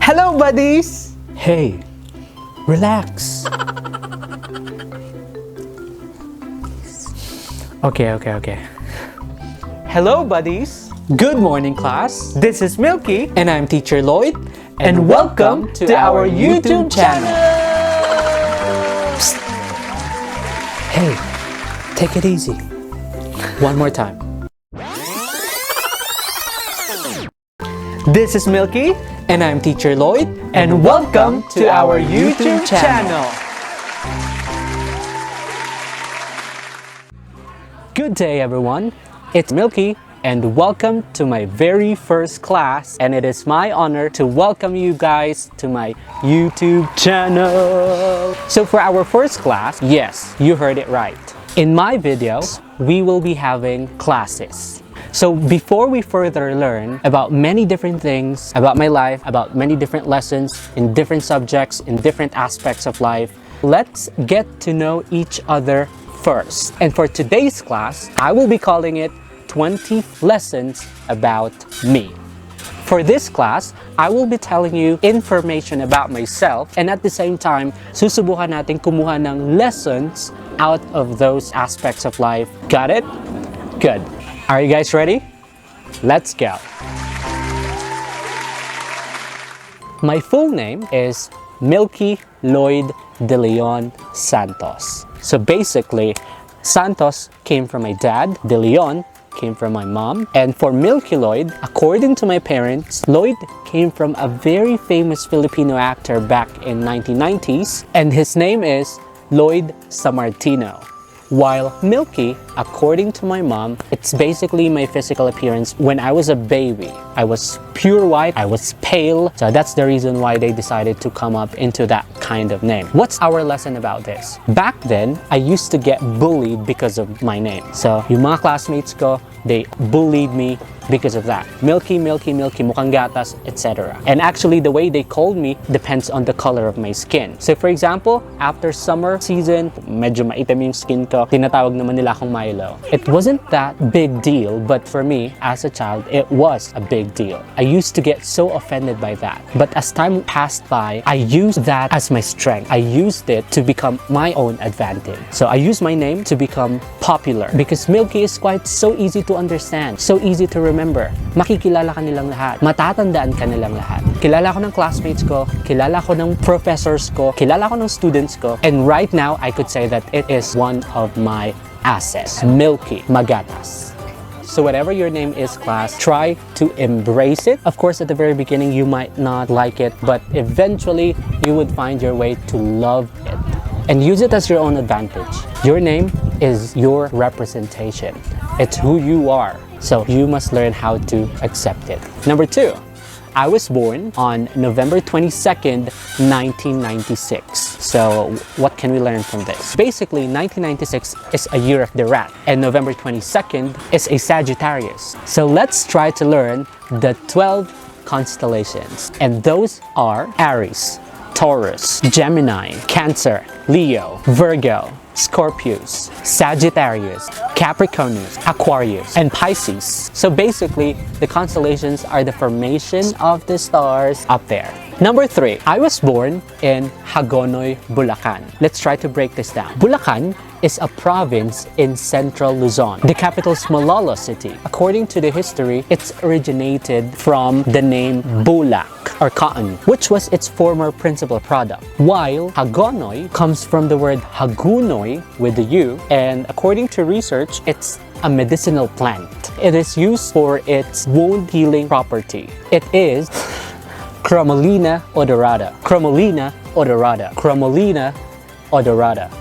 Hello, buddies! Hey, relax. Okay. Hello, buddies! Good morning, class. This is Milky, And I'm Teacher Lloyd. and welcome to our YouTube channel! Psst. Hey, take it easy. One more time. This is Milky, And I'm Teacher Lloyd. and welcome to our YouTube channel! Good day, everyone. It's Milky, and welcome to my very first class. And it is my honor to welcome you guys to my YouTube channel. So for our first class, yes, you heard it right. In my videos, we will be having classes. So before we further learn about many different things about my life, about many different lessons in different subjects, in different aspects of life, let's get to know each other first. And for today's class, I will be calling it 20 Lessons About Me. For this class, I will be telling you information about myself, and at the same time, susubukan natin kumuha ng lessons out of those aspects of life. Got it? Good. Are you guys ready? Let's go. My full name is MilkyXLloyd de Leon Santos. So basically, Santos came from my dad, De Leon came from my mom, and for MilkyXLloyd, according to my parents, Lloyd came from a very famous Filipino actor back in 1990s, and his name is Lloyd Sammartino. While Milky, according to my mom, it's basically my physical appearance when I was a baby. I was pure white, I was pale, so that's the reason why they decided to come up into that kind of name. What's our lesson about this? Back then, I used to get bullied because of my name. So, yung mga classmates ko, they bullied me because of that. Milky, mukhang gatas, etc. And actually, the way they called me depends on the color of my skin. So for example, after summer season, medyo maitim yung skin ko, tinatawag naman nila akong Milo. It wasn't that big deal, but for me, as a child, it was a big deal. I used to get so offended by that. But as time passed by, I used that as my strength. I used it to become my own advantage. So I used my name to become popular because Milky is quite so easy to understand, so easy to remember. Makikilala ka nilang lahat. Matatandaan ka nilang lahat. Kilala ko ng classmates ko, kilala ko ng professors ko, kilala ko ng students ko, and right now, I could say that it is one of my assets. Milky, magatas. So whatever your name is, class, try to embrace it. Of course, at the very beginning, you might not like it, but eventually, you would find your way to love it. And use it as your own advantage. Your name is your representation. It's who you are. So you must learn how to accept it. Number 2, I was born on November 22nd, 1996. So what can we learn from this? Basically, 1996 is a year of the rat, and November 22nd is a Sagittarius. So let's try to learn the 12 constellations. And those are Aries, Taurus, Gemini, Cancer, Leo, Virgo, Scorpius, Sagittarius, Capricornus, Aquarius, and Pisces. So basically, the constellations are the formation of the stars up there. Number 3, I was born in Hagonoy, Bulacan. Let's try to break this down. Bulacan is a province in central Luzon. The capital is Malolo City. According to the history, it's originated from the name bulak, or cotton, which was its former principal product. While Hagonoy comes from the word Hagunoy with the U, and according to research, it's a medicinal plant. It is used for its wound healing property. It is Cromolina odorata. Cromolina odorata. Cromolina odorata.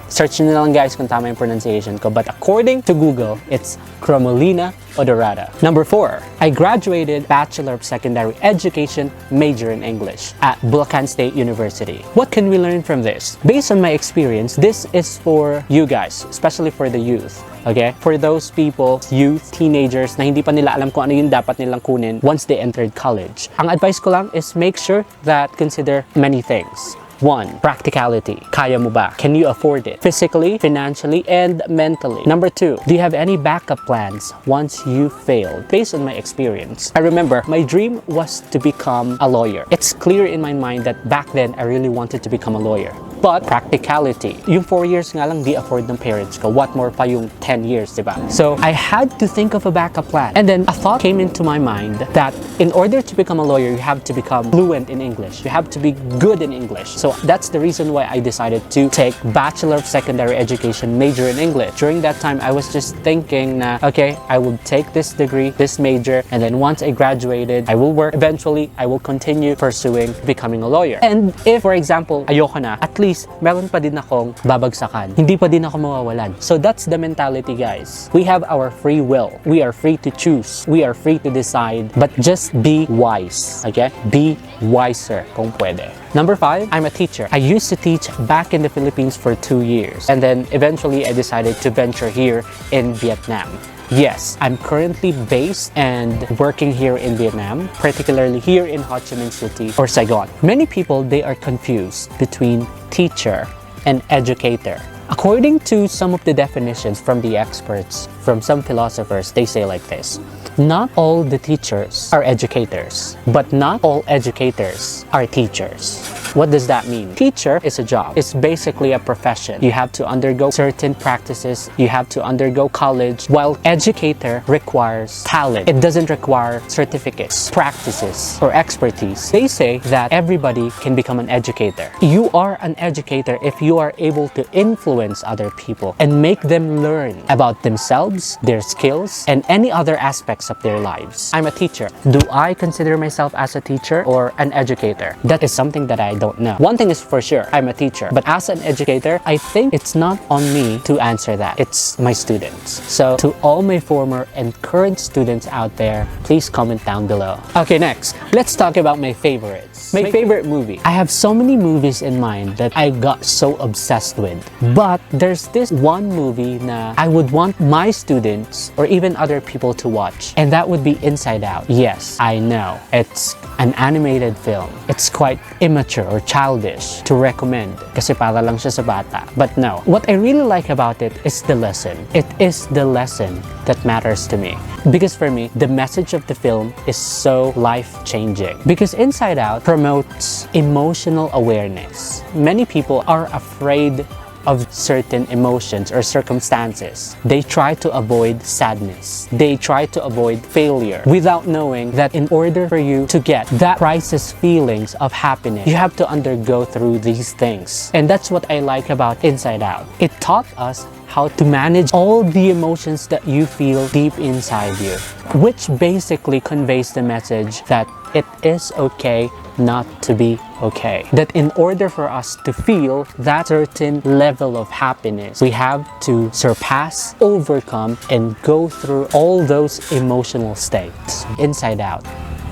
Search nyo na lang guys kung tama yung pronunciation ko, but according to Google, it's Cromolina odorata. Number 4, I graduated Bachelor of Secondary Education major in English at Bulacan State University. What can we learn from this? Based on my experience, this is for you guys, especially for the youth. Okay? For those people, youth, teenagers, na hindi pa nila alam kung ano yung dapat nilang kunin once they entered college. Ang advice ko lang is make sure that consider many things. 1. Practicality. Kaya mo ba? Can you afford it? Physically, financially, and mentally. Number 2. Do you have any backup plans once you failed? Based on my experience, I remember my dream was to become a lawyer. It's clear in my mind that back then I really wanted to become a lawyer. But practicality, yung 4 years nga lang di afford ng parents ko. What more pa yung 10 years, diba? So I had to think of a backup plan. And then a thought came into my mind that in order to become a lawyer, you have to become fluent in English. You have to be good in English. So that's the reason why I decided to take Bachelor of Secondary Education major in English. During that time, I was just thinking na, okay, I will take this degree, this major, and then once I graduated, I will work. Eventually, I will continue pursuing becoming a lawyer. And if, for example, ayoko na, at least meron pa din akong babagsakan. Hindi pa din ako mawawalan. So that's the mentality, guys. We have our free will. We are free to choose. We are free to decide. But just be wise. Okay? Be wiser kung pwede. Number 5, I'm a teacher. I used to teach back in the Philippines for 2 years. And then eventually I decided to venture here in Vietnam. Yes, I'm currently based and working here in Vietnam, particularly here in Ho Chi Minh City or Saigon. Many people, they are confused between teacher and educator. According to some of the definitions from the experts, from some philosophers, they say like this: not all the teachers are educators, but not all educators are teachers. What does that mean? Teacher is a job. It's basically a profession. You have to undergo certain practices. You have to undergo college, while educator requires talent. It doesn't require certificates, practices, or expertise. They say that everybody can become an educator. You are an educator if you are able to influence other people and make them learn about themselves, their skills, and any other aspects of their lives. I'm a teacher. Do I consider myself as a teacher or an educator? That is something that I don't know. One thing is for sure, I'm a teacher. But as an educator, I think it's not on me to answer that. It's my students. So to all my former and current students out there, please comment down below. Okay, next, let's talk about my favorites. My favorite movie. I have so many movies in mind that I got so obsessed with. But there's this one movie na I would want my students or even other people to watch. And that would be Inside Out. Yes, I know. It's an animated film. It's quite immature or childish to recommend kasi para lang siya sa bata. But no, what I really like about it is the lesson. It is the lesson that matters to me. Because for me, the message of the film is so life-changing. Because Inside Out promotes emotional awareness. Many people are afraid of certain emotions or circumstances. They try to avoid sadness. They try to avoid failure without knowing that in order for you to get that priceless feelings of happiness, you have to undergo through these things. And that's what I like about Inside Out. It taught us how to manage all the emotions that you feel deep inside you, which basically conveys the message that it is okay not to be okay. That in order for us to feel that certain level of happiness, we have to surpass, overcome, and go through all those emotional states. Inside Out.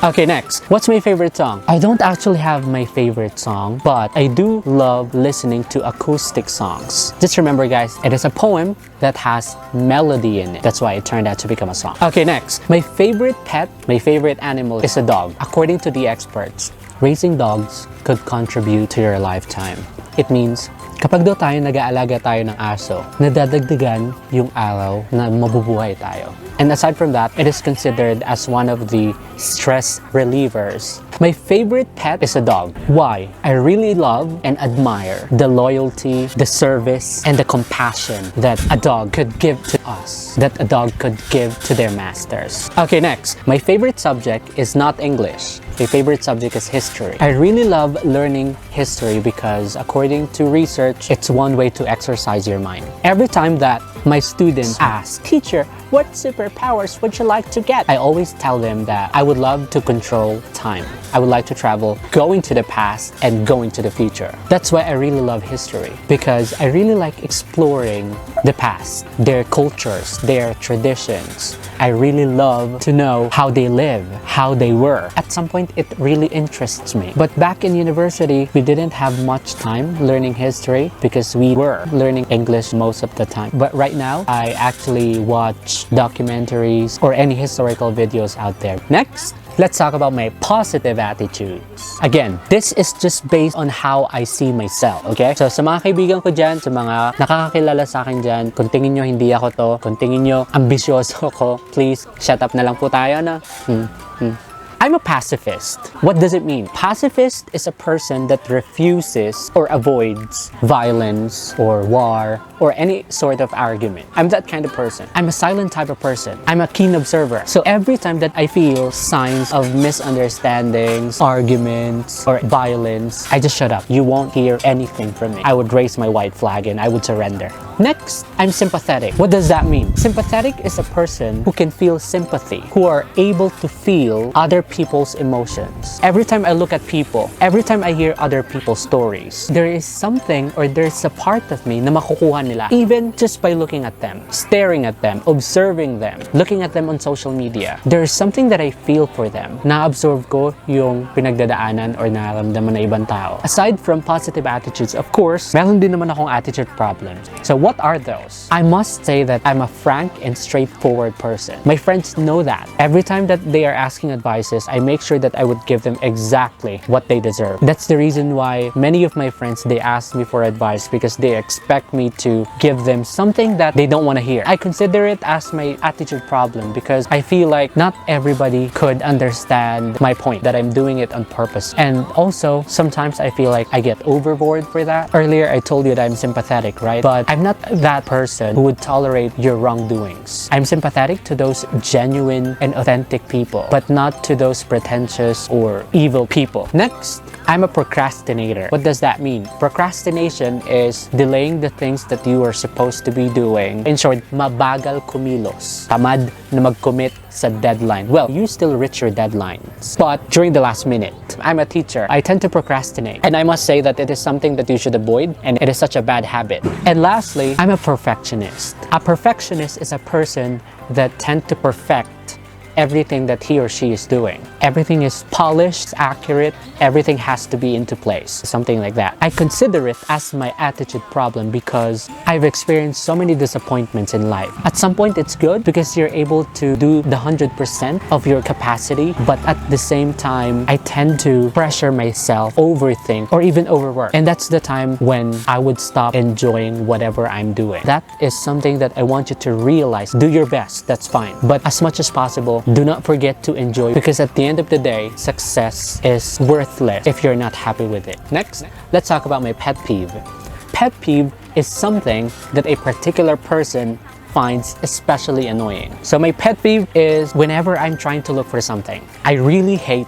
Okay, next, what's my favorite song? I don't actually have my favorite song, but I do love listening to acoustic songs. Just remember, guys, it is a poem that has melody in it. That's why it turned out to become a song. Okay, next, my favorite pet, my favorite animal is a dog. According to the experts, raising dogs could contribute to your lifetime. It means, kapag daw tayo nag-aalaga tayo ng aso, nadadagdagan yung araw na mabubuhay tayo. And aside from that, it is considered as one of the stress relievers. My favorite pet is a dog. Why? I really love and admire the loyalty, the service, and the compassion that a dog could give to us, that a dog could give to their masters. Okay, next, my favorite subject is not English. My favorite subject is history. I really love learning history because according to research, it's one way to exercise your mind. Every time that my students ask, "Teacher, what superpowers would you like to get?" I always tell them that I would love to control time. I would like to travel, going to the past and going to the future. That's why I really love history, because I really like exploring the past, their cultures, their traditions. I really love to know how they live, how they were. At some point, it really interests me. But back in university, we didn't have much time learning history because we were learning English most of the time. But right now, I actually watch documentaries or any historical videos out there. Next, let's talk about my positive attitudes. Again, this is just based on how I see myself, okay? So sa mga kaibigan ko dyan, sa mga nakakakilala sa akin dyan, kung tingin nyo hindi ako to, kung tingin nyo ambisyoso ko, please, shut up na lang po tayo na. I'm a pacifist. What does it mean? Pacifist is a person that refuses or avoids violence or war or any sort of argument. I'm that kind of person. I'm a silent type of person. I'm a keen observer. So every time that I feel signs of misunderstandings, arguments, or violence, I just shut up. You won't hear anything from me. I would raise my white flag and I would surrender. Next, I'm sympathetic. What does that mean? Sympathetic is a person who can feel sympathy, who are able to feel other people's emotions. Every time I look at people, every time I hear other people's stories, there is something or there's a part of me na makukuha nila even just by looking at them, staring at them, observing them, looking at them on social media. There is something that I feel for them. Na-absorb ko yung pinagdadaanan or nararamdaman na ibang tao. Aside from positive attitudes, of course, meron din naman akong attitude problems. So what are those? I must say that I'm a frank and straightforward person. My friends know that. Every time that they are asking advices, I make sure that I would give them exactly what they deserve. That's the reason why many of my friends, they ask me for advice because they expect me to give them something that they don't want to hear. I consider it as my attitude problem because I feel like not everybody could understand my point, that I'm doing it on purpose. And also, sometimes I feel like I get overboard for that. Earlier, I told you that I'm sympathetic, right? But I'm not that person who would tolerate your wrongdoings. I'm sympathetic to those genuine and authentic people, but not to those pretentious or evil people. Next, I'm a procrastinator. What does that mean? Procrastination is delaying the things that you are supposed to be doing. In short, mabagal kumilos. Tamad na mag-commit sa deadline. Well, you still reach your deadlines, but during the last minute. I'm a teacher. I tend to procrastinate. And I must say that it is something that you should avoid, and it is such a bad habit. And lastly, I'm a perfectionist. A perfectionist is a person that tend to perfect everything that he or she is doing. Everything is polished, accurate, everything has to be into place, something like that. I consider it as my attitude problem because I've experienced so many disappointments in life. At some point, it's good because you're able to do the 100% of your capacity, but at the same time, I tend to pressure myself, overthink, or even overwork. And that's the time when I would stop enjoying whatever I'm doing. That is something that I want you to realize. Do your best, that's fine. But as much as possible, do not forget to enjoy, because at the end of the day, success is worthless if you're not happy with it. Next, let's talk about my pet peeve. Pet peeve is something that a particular person finds especially annoying. So my pet peeve is whenever I'm trying to look for something, I really hate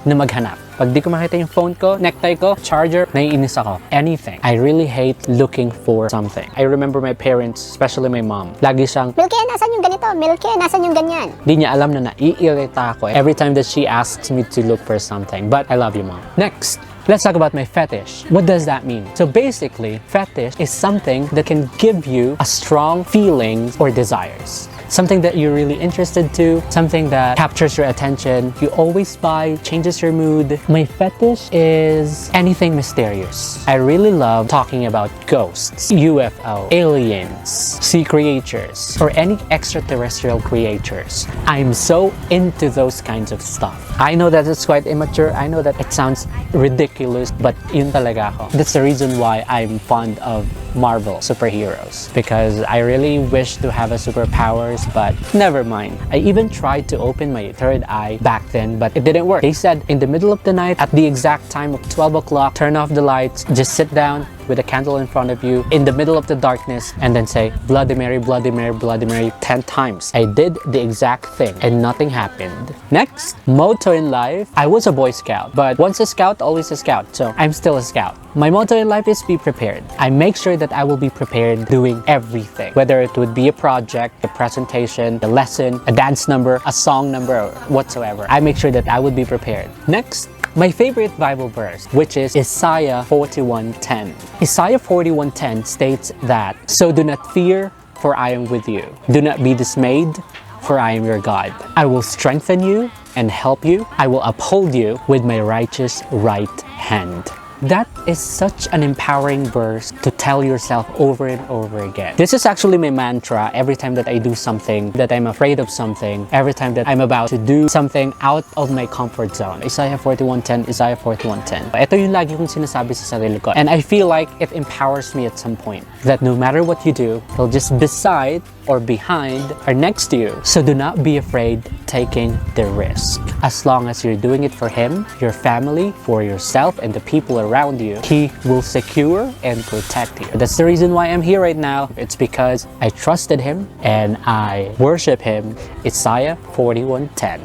na maghanap. Pag di ko makita yung phone ko, necktie ko, charger, naiinis ako. Anything. I really hate looking for something. I remember my parents, especially my mom, lagi siyang, Milky, nasan yung ganito? Milky, nasan yung ganyan? di niya alam na naiirita ako every time that she asks me to look for something. But I love you, Mom. Next, let's talk about my fetish. What does that mean? So basically, fetish is something that can give you a strong feelings or desires. Something that you're really interested to, something that captures your attention, you always buy, changes your mood. My fetish is anything mysterious. I really love talking about ghosts, UFO, aliens, sea creatures, or any extraterrestrial creatures. I'm so into those kinds of stuff. I know that it's quite immature, I know that it sounds ridiculous, but yun talaga ako. That's the reason why I'm fond of Marvel superheroes, because I really wish to have a superpowers, but never mind. I even tried to open my third eye back then, but it didn't work. They said in the middle of the night, at the exact time of 12 o'clock, turn off the lights, just sit down with a candle in front of you in the middle of the darkness and then say Bloody Mary, Bloody Mary, Bloody Mary 10 times. I did the exact thing and nothing happened. Next, motto in life. I was a Boy Scout, but once a scout, always a scout, so I'm still a scout. My motto in life is be prepared. I make sure that I will be prepared doing everything, whether it would be a project, a presentation, a lesson, a dance number, a song number, or whatsoever. I make sure that I would be prepared. Next, my favorite Bible verse, which is Isaiah 41:10. Isaiah 41:10 states that, "So do not fear, for I am with you. Do not be dismayed, for I am your God. I will strengthen you and help you. I will uphold you with my righteous right hand." That is such an empowering verse to tell yourself over and over again. This is actually my mantra every time that I do something, that I'm afraid of something, every time that I'm about to do something out of my comfort zone. Isaiah 41:10, Isaiah 41:10. Ito yung lagi kong sinasabi sa sarili ko. And I feel like it empowers me at some point that no matter what you do, He'll just beside or behind or next to you. So do not be afraid taking the risk. As long as you're doing it for Him, your family, for yourself, and the people around you, He will secure and protect you. That's the reason why I'm here right now. It's because I trusted Him and I worship Him. Isaiah 41:10.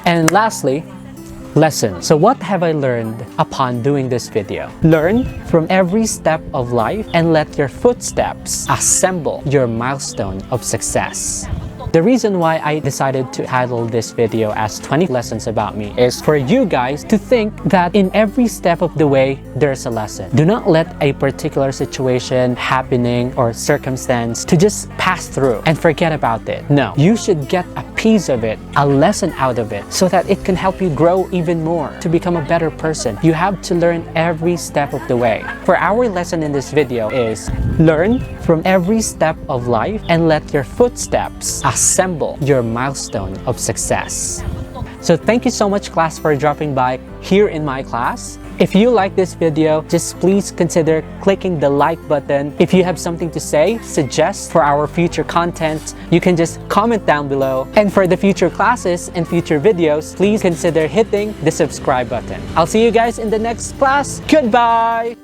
And lastly, lesson. So what have I learned upon doing this video? Learn from every step of life and let your footsteps assemble your milestone of success. The reason why I decided to title this video as 20 lessons about me is for you guys to think that in every step of the way, there's a lesson. Do not let a particular situation, happening, or circumstance to just pass through and forget about it. No, you should get a piece of it, a lesson out of it, so that it can help you grow even more to become a better person. You have to learn every step of the way. For our lesson in this video is learn from every step of life and let your footsteps assemble your milestone of success. So thank you so much, class, for dropping by here in my class. If you like this video, just please consider clicking the like button. If you have something to say, suggest for our future content, you can just comment down below. And for the future classes and future videos, please consider hitting the subscribe button. I'll see you guys in the next class. Goodbye!